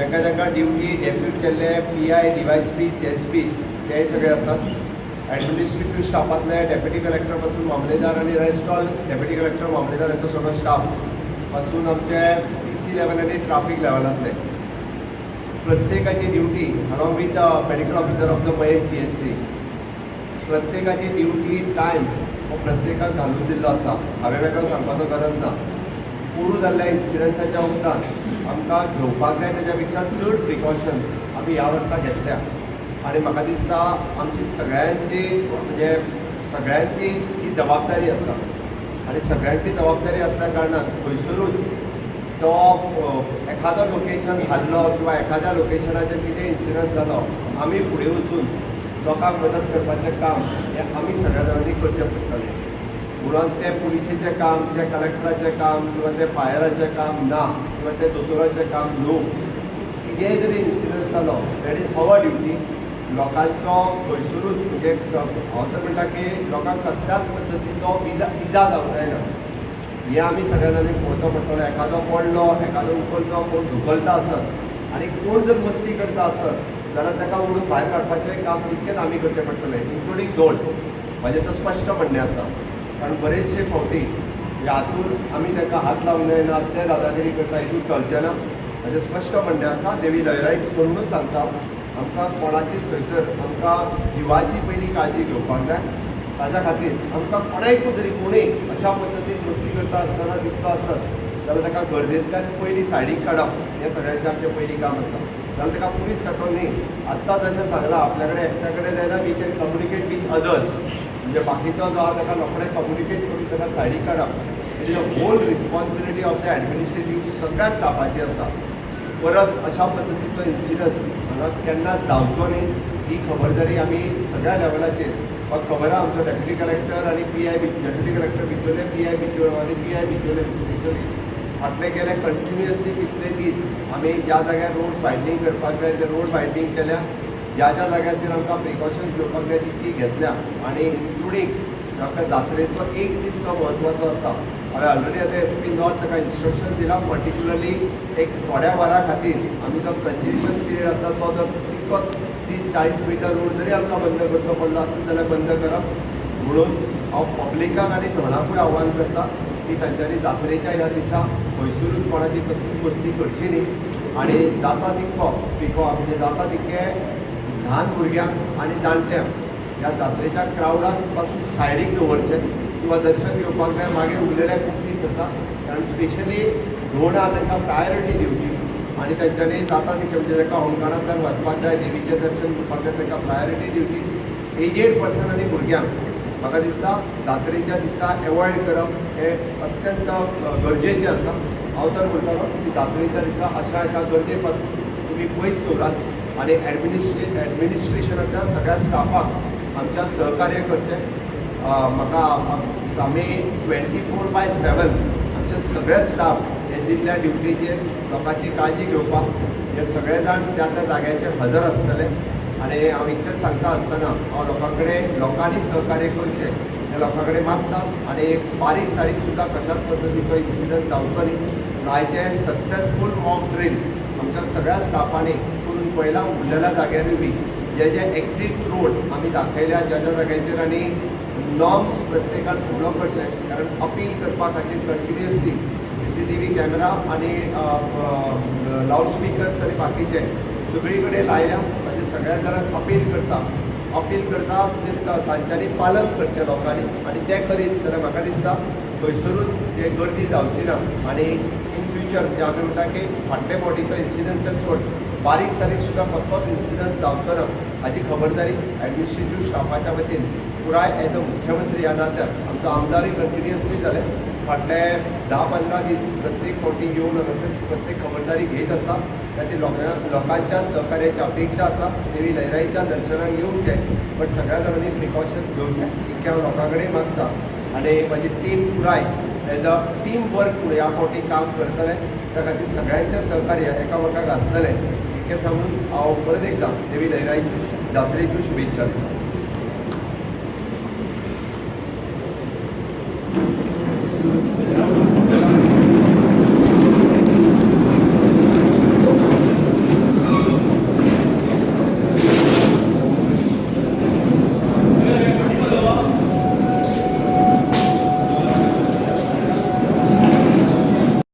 जांकां जांकां duty depute केल्ले PI, DYSPs, SPs ते सगळे आसात. ॲडमिनिस्ट्रेटिव्ह स्टाफांतले डेप्युटी कलेक्टर पासून मामलेदार आणि रेस्ट ऑल डेप्युटी कलेक्टर मामलेदार हाचो सगळो स्टाफ पासून आमचे PC लेवल आणि ट्राफिक लेवलांतले प्रत्येकाची duty along with the medical officer of the मयें PNC प्रत्येकाची ड्युटी टायम हो प्रत्येकाक घालून दिल्लो आसा. हांवें वेगळो सांगपाचो गरज ना. पुरू जाल्ल्या इन्सिडंटाच्या उपरांत आमकां घेवपाक जाय तेच्या पेक्षा चड प्रिकॉशन्स आमी ह्या वर्सा घेतल्या आणि म्हाका दिसता आमची सगळ्यांची म्हणजे सगळ्यांची ही जबाबदारी आसा आणि सगळ्यांची जबाबदारी असल्या कारणान खंयसरूच तो एखादो लोकेशन हाल्लो किंवा एखाद्या लोकेशनाचेर कितें इन्सिडंट जालो आमी फुडें वचून लोकांक मदत करपाचें काम हें आमी सगळ्या जाणांनी करचें पडटलें. म्हणून तें पुलिशेचें काम, तें कलेक्टराचें काम किंवा तें फायराचें काम ना किंवा तें दोतोराचें काम न्हू. कितेंय जरी इन्सिडंट जालो दॅट इज आवर ड्युटी. लोकांचो खंयसरूच म्हणजे हांव तर म्हणटा की लोकांक कसल्याच पद्दतीचो इजा जावंक जायना हें आमी सगळ्या जाणांनी पळोवचो पडटलें. एखादो पडलो, एखादो उखलतो, कोण धुकलता आसत आनी कोण जर मस्ती करता आसत जाल्यार ताका ओडून भायर काडपाचें काम तितकेंच आमी करचें पडटलें, इन्क्लुडींग दोन. म्हाजें तर स्पश्ट म्हणणें आसा. कारण बरेचशे फावटी हातूंत आमी ताका हात लावंक जायना, ते दादागिरी करता हितून चलचें ना. म्हाजें स्पश्ट म्हणणें आसा. देवी लयराईच म्हणूनच सांगता आमकां कोणाचीच थंयसर आमकां जिवाची पयलीं काळजी घेवपाक जाय. ताच्या खातीर आमकां कोणायकूय जरी कोणूय अशा पद्दतीन मस्ती करता आसतना दिसता आसत जाल्यार ताका गर्देंतल्यान पयलीं सायडीक काडप हें सगळ्यांचें आमचें पयलीं काम आसा. जाल्यार ताका पुलीस काडटलो न्ही. आत्तां जशें सांगलां आपल्या कडेन एकट्या कडेन जायना, we can communicate with others. म्हणजे बाकीचो जो आसा ताका रोखडें कम्युनिकेट करून ताका सायडीक काडप. It is a whole responsibility of the administrative सगळ्या स्टाफाची आसा. परत अशा पद्दतीचो इन्सिडन्स हांगा केन्नाच जावचो न्ही ही खबरदारी आमी सगळ्या लेवलाचेर म्हाका खबर आसा. आमचो डेप्युटी कलेक्टर आनी डेप्युटी कलेक्टर भितरले PI भितर आनी PI भितरले स्पेशली फाटले गेले कंटिन्युअसली कितले दीस आमी ज्या जाग्यार रोड वायडनींग करपाक जाय ते रोड वायडनींग केल्या. ज्या ज्या जाग्याचेर आमकां प्रिकॉशन्स घेवपाक जाय ती घेतल्या आनी इन्क्लुडींग आमकां जात्रेचो एक दीस तो म्हत्वाचो आसा. हांवें ऑलरेडी आतां SP नॉर्थ ताका इन्स्ट्रक्शन दिलां. पर्टिक्युलरली एक थोड्या वरां खातीर आमी जो कंजेशन पिरियड आसा तो जर तितकोच 30-40 मिटर रोड जरी आमकां बंद करचो पडलो आसत जाल्यार बंद करप. म्हणून हांव पब्लिकाक आनी थोडांकूय आव्हान करता की तांच्यांनी जात्रेच्या ह्या दिसा खंयसरूच कोणाची कसलीच मस्ती करची न्ही आनी जाता तितको म्हणजे जाता तितके ल्हान भुरग्यांक आनी जाणट्यांक ह्या जात्रेच्या क्रावडान पासून सायडीक दवरचें किंवा दर्शन घेवपाक जाय. मागीर उरलेले खूब दीस आसा कारण स्पेशली धोंड आहा तांकां प्रायोरिटी दिवची आनी तांच्यांनी जाता तितके म्हणजे ताका होमगार्डांतल्यान वचपाक जाय, देवीचें दर्शन घेवपाक जाय, तांकां प्रायोरिटी दिवची. एजेड पर्सन आनी भुरग्यांक म्हाका दिसता जात्रेच्या दिसा एवॉयड करप हें अत्यंत गरजेचें आसा. हांव तर म्हणटलो की जात्रेच्या दिसा अशा एका गर्दे पासून तुमी पयस दवरात आनी एडमिनिस्ट्रेशनांतल्या सगळ्या स्टाफाक आमच्या सहकार्य करचें. म्हाका आमी 24/7 आमचे सगळे स्टाफ हे दिल्ल्या ड्युटीचेर लोकांची काळजी घेवपाक हे सगळे जाण त्या त्या जाग्याचेर हजर आसतले. आनी हांव इतकेंच सांगता आसतना हांव लोकां कडेन लोकांनी सहकार्य करचें हें लोकां कडेन मागता. आनी बारीक सारीक सुद्दां कशाच पद्दतीचो इन्सिडंट जावचो न्ही. आयचें सक्सेसफूल मॉक ड्रील आमच्या सगळ्या स्टाफांनी करून पळयलां. उरलेल्या जाग्यारूय बी जे जे एक्झीट रोड आमी दाखयल्या ज्या ज्या जाग्याचेर आनी नॉर्म्स प्रत्येकान फॉलो करचे. कारण अपील करपा खातीर कंटिन्युअसली CCTV कॅमेरा आनी लावडस्पिकर्स आनी बाकीचे सगळी कडेन लायल्या. म्हणजे सगळ्या जाणांक अपील करता ते तांच्यांनी पालन करचें लोकांनी आनी तें करीत जाल्यार म्हाका दिसता खंयसरूच जे गर्दी जावची ना. आनी इन फ्युचर म्हणजे आमी म्हणटा की फाटले फावटीचो इन्सिडंट तर सोड बारीक सारीक सुद्दां कसलोच इन्सिडंट जावचो ना हाची खबरदारी एडमिनिस्ट्रेटीव स्टाफाच्या वतीन पुराय एज अ मुख्यमंत्री ह्या नात्यान आमचो आमदारूय कंटिन्युअसली जाले. फाटले 10-15 दीस प्रत्येक फावटी येवन प्रत्येक खबरदारी घेत आसा. ताची लोकांच्या सहकार्याची अपेक्षा आसा. देवी लयराईच्या दर्शनाक येवचें बट सगळ्या जाणांनी प्रिकॉशन्स घेवचे इतकें हांव लोकां कडेन मागता. आनी म्हाजी टीम पुराय एज अ टीम वर्क ह्या फावटी काम करतले. त्या खातीर सगळ्यांचें सहकार्य एकामेकाक आसतलें इतकें सांगून हांव परत एकदां देवी लयराईची जात्रेच्यो शुभेच्छा दिता.